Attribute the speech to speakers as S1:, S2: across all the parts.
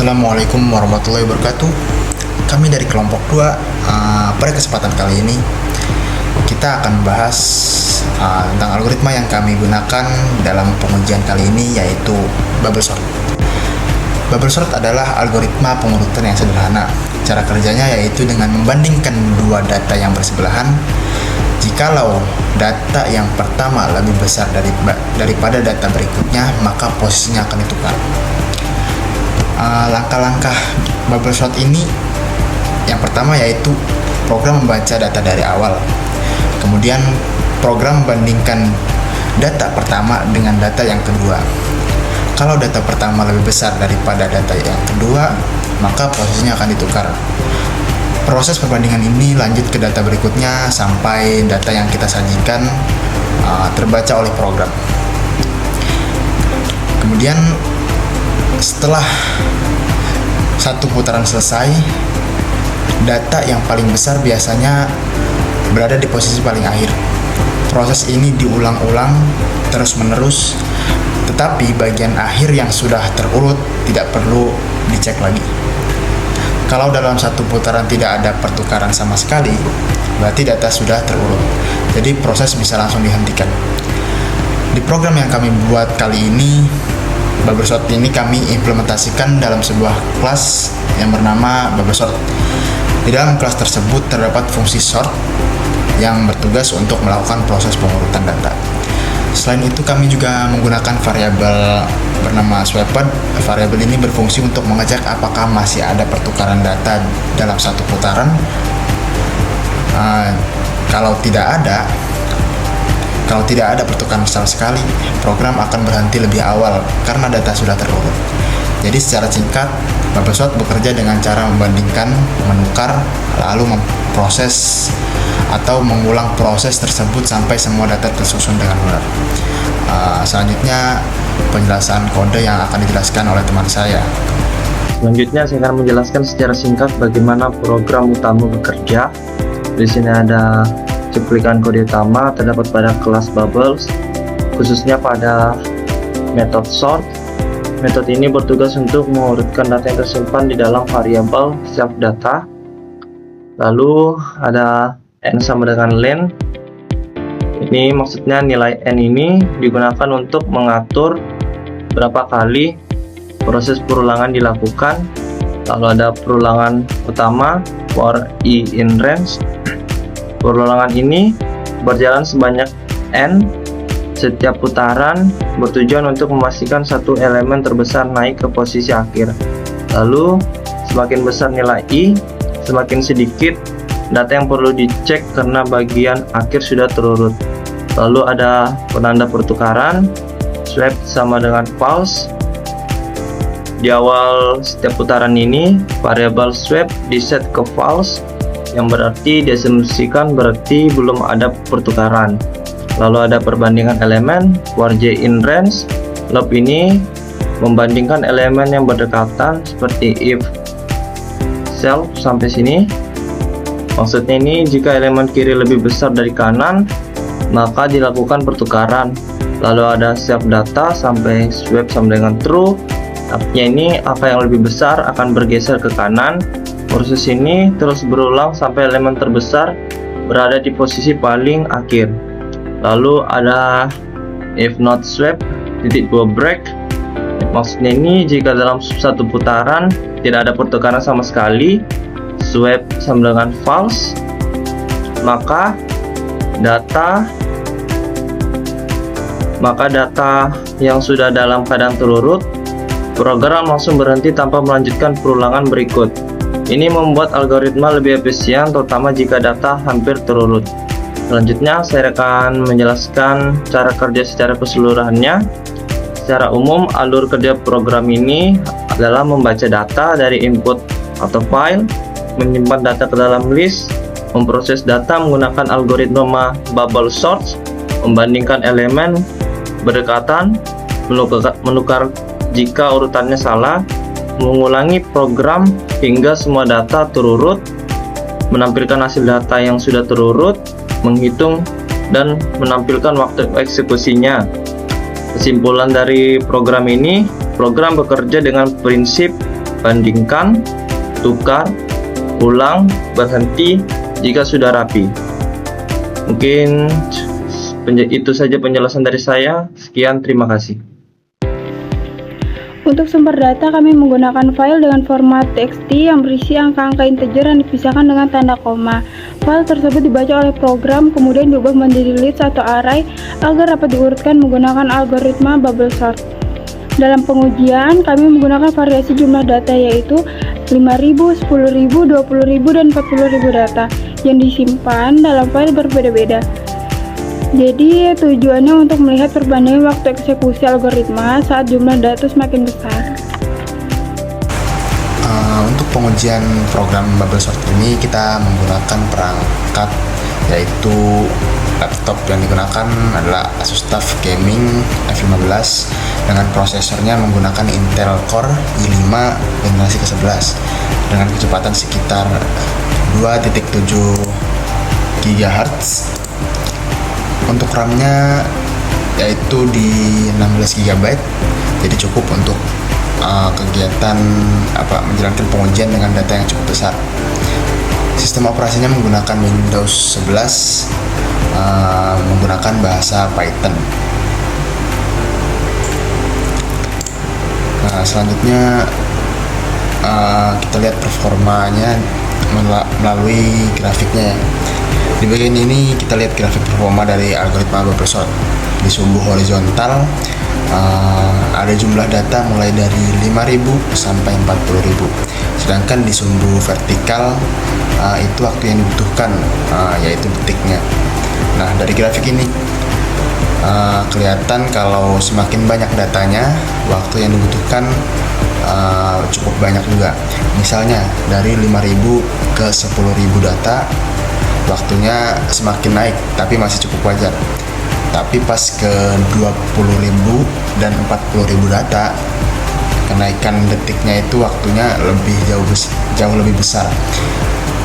S1: Assalamualaikum warahmatullahi wabarakatuh. Kami dari kelompok 2, pada kesempatan kali ini kita akan bahas tentang algoritma yang kami gunakan dalam pengujian kali ini, yaitu bubble sort. Bubble sort adalah algoritma pengurutan yang sederhana. Cara kerjanya yaitu dengan membandingkan dua data yang bersebelahan. Jikalau data yang pertama lebih besar daripada data berikutnya, maka posisinya akan ditukar. Langkah-langkah bubble sort ini yang pertama yaitu program membaca data dari awal, kemudian program membandingkan data pertama dengan data yang kedua. Kalau data pertama lebih besar daripada data yang kedua, maka posisinya akan ditukar. Proses perbandingan ini lanjut ke data berikutnya sampai data yang kita sajikan terbaca oleh program. Kemudian setelah satu putaran selesai, data yang paling besar biasanya berada di posisi paling akhir. Proses ini diulang-ulang terus-menerus, tetapi bagian akhir yang sudah terurut tidak perlu dicek lagi. Kalau dalam satu putaran tidak ada pertukaran sama sekali, berarti data sudah terurut. Jadi proses bisa langsung dihentikan. Di program yang kami buat kali ini, bubble sort ini kami implementasikan dalam sebuah kelas yang bernama bubble sort. Di dalam kelas tersebut terdapat fungsi sort yang bertugas untuk melakukan proses pengurutan data. Selain itu, kami juga menggunakan variabel bernama swapped. Variabel ini berfungsi untuk mengecek apakah masih ada pertukaran data dalam satu putaran. Kalau tidak ada pertukaran sama sekali, program akan berhenti lebih awal karena data sudah terurut. Jadi secara singkat, bubble sort bekerja dengan cara membandingkan, menukar, lalu memproses atau mengulang proses tersebut sampai semua data tersusun dengan benar. Selanjutnya penjelasan kode yang akan dijelaskan oleh teman saya.
S2: Selanjutnya saya akan menjelaskan secara singkat bagaimana program utama bekerja. Di sini ada cuplikan kode utama terdapat pada kelas bubbles, khususnya pada metode sort. Metode ini bertugas untuk mengurutkan data yang tersimpan di dalam variabel self data. Lalu ada n sama dengan len. Ini maksudnya nilai n ini digunakan untuk mengatur berapa kali proses perulangan dilakukan. Lalu ada perulangan utama for i in range. Perulangan ini berjalan sebanyak n setiap putaran, bertujuan untuk memastikan satu elemen terbesar naik ke posisi akhir. Lalu semakin besar nilai i, semakin sedikit data yang perlu dicek karena bagian akhir sudah terurut. Lalu ada penanda pertukaran, swap sama dengan false. Di awal setiap putaran ini, variabel swap diset ke false, yang berarti diasumsikan berarti belum ada pertukaran. Lalu ada perbandingan elemen for j in range. Loop ini membandingkan elemen yang berdekatan seperti if self sampai sini. Maksudnya ini jika elemen kiri lebih besar dari kanan, maka dilakukan pertukaran. Lalu ada self data sampai swap sama dengan true. Artinya ini apa yang lebih besar akan bergeser ke kanan. Proses ini terus berulang sampai elemen terbesar berada di posisi paling akhir. Lalu ada if not swap (2 break). Maksudnya ini jika dalam satu putaran tidak ada pertukaran sama sekali, swap sama dengan false, maka data yang sudah dalam keadaan terurut, program langsung berhenti tanpa melanjutkan perulangan berikut. Ini membuat algoritma lebih efisien, terutama jika data hampir terurut. Selanjutnya saya akan menjelaskan cara kerja secara keseluruhannya. Secara umum, alur kerja program ini adalah membaca data dari input atau file, menyimpan data ke dalam list, memproses data menggunakan algoritma bubble sort, membandingkan elemen berdekatan, menukar jika urutannya salah, mengulangi program hingga semua data terurut, menampilkan hasil data yang sudah terurut, menghitung dan menampilkan waktu eksekusinya. Kesimpulan dari program ini, program bekerja dengan prinsip bandingkan, tukar, ulang, berhenti jika sudah rapi. Mungkin itu saja penjelasan dari saya. Sekian, terima kasih.
S3: Untuk sumber data, kami menggunakan file dengan format TXT yang berisi angka-angka integer yang dipisahkan dengan tanda koma. File tersebut dibaca oleh program, kemudian diubah menjadi list atau array agar dapat diurutkan menggunakan algoritma bubble sort. Dalam pengujian, kami menggunakan variasi jumlah data yaitu 5.000, 10.000, 20.000, dan 40.000 data yang disimpan dalam file berbeda-beda. Jadi tujuannya untuk melihat perbandingan waktu eksekusi algoritma saat jumlah data semakin besar.
S1: Untuk pengujian program bubble sort ini kita menggunakan perangkat yaitu laptop yang digunakan adalah Asus TUF Gaming F15 dengan prosesornya menggunakan Intel Core i5 generasi ke-11 dengan kecepatan sekitar 2.7 GHz. Untuk RAM-nya yaitu di 16 GB, jadi cukup untuk kegiatan menjalankan pengujian dengan data yang cukup besar. Sistem operasinya menggunakan Windows 11 menggunakan bahasa Python. Nah, selanjutnya kita lihat performanya melalui grafiknya. Di bagian ini kita lihat grafik performa dari algoritma bubble sort. Di sumbu horizontal ada jumlah data mulai dari 5.000 sampai 40.000. Sedangkan di sumbu vertikal itu waktu yang dibutuhkan, yaitu detiknya. Nah, dari grafik ini kelihatan kalau semakin banyak datanya, waktu yang dibutuhkan cukup banyak juga. Misalnya dari 5.000 ke 10.000 data, waktunya semakin naik, tapi masih cukup wajar. Tapi pas ke 20.000 dan 40.000 data, kenaikan detiknya itu waktunya jauh lebih besar.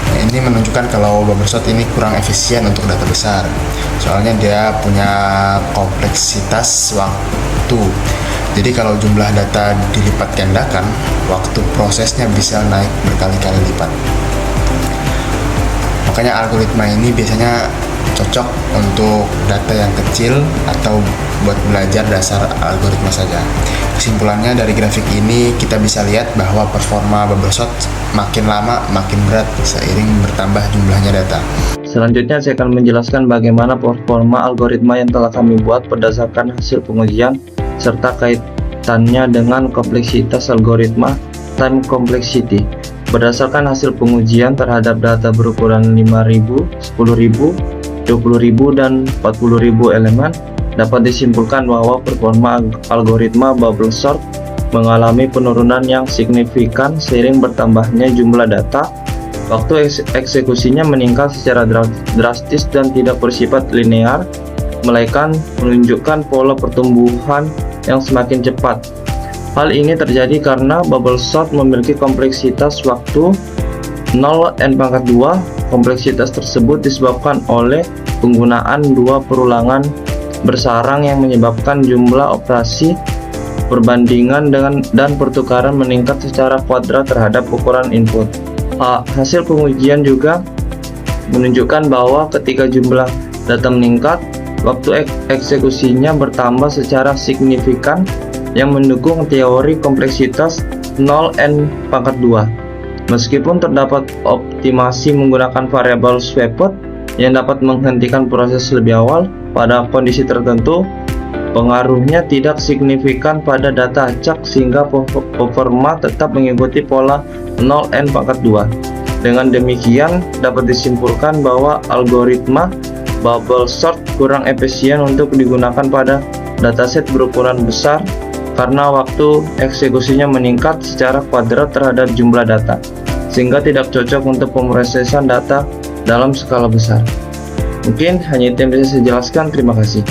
S1: Nah, ini menunjukkan kalau bubble sort ini kurang efisien untuk data besar. Soalnya dia punya kompleksitas waktu. Jadi kalau jumlah data dilipat gandakan, waktu prosesnya bisa naik berkali-kali lipat. Makanya algoritma ini biasanya cocok untuk data yang kecil atau buat belajar dasar algoritma saja. Kesimpulannya dari grafik ini kita bisa lihat bahwa performa bubble sort makin lama makin berat seiring bertambah jumlahnya data.
S2: Selanjutnya saya akan menjelaskan bagaimana performa algoritma yang telah kami buat berdasarkan hasil pengujian serta kaitannya dengan kompleksitas algoritma time complexity. Berdasarkan hasil pengujian terhadap data berukuran 5.000, 10.000, 20.000, dan 40.000 elemen, dapat disimpulkan bahwa performa algoritma bubble sort mengalami penurunan yang signifikan seiring bertambahnya jumlah data. Waktu eksekusinya meningkat secara drastis dan tidak bersifat linear, melainkan menunjukkan pola pertumbuhan yang semakin cepat. Hal ini terjadi karena bubble sort memiliki kompleksitas waktu 0n². Kompleksitas tersebut disebabkan oleh penggunaan dua perulangan bersarang yang menyebabkan jumlah operasi, perbandingan dan pertukaran meningkat secara kuadrat terhadap ukuran input. Hasil pengujian juga menunjukkan bahwa ketika jumlah data meningkat, waktu eksekusinya bertambah secara signifikan yang mendukung teori kompleksitas 0n². Meskipun terdapat optimasi menggunakan variabel swapped yang dapat menghentikan proses lebih awal pada kondisi tertentu, pengaruhnya tidak signifikan pada data acak sehingga performa tetap mengikuti pola 0n². Dengan demikian, dapat disimpulkan bahwa algoritma bubble sort kurang efisien untuk digunakan pada dataset berukuran besar karena waktu eksekusinya meningkat secara kuadrat terhadap jumlah data, sehingga tidak cocok untuk pemrosesan data dalam skala besar. Mungkin hanya itu yang bisa saya jelaskan. Terima kasih.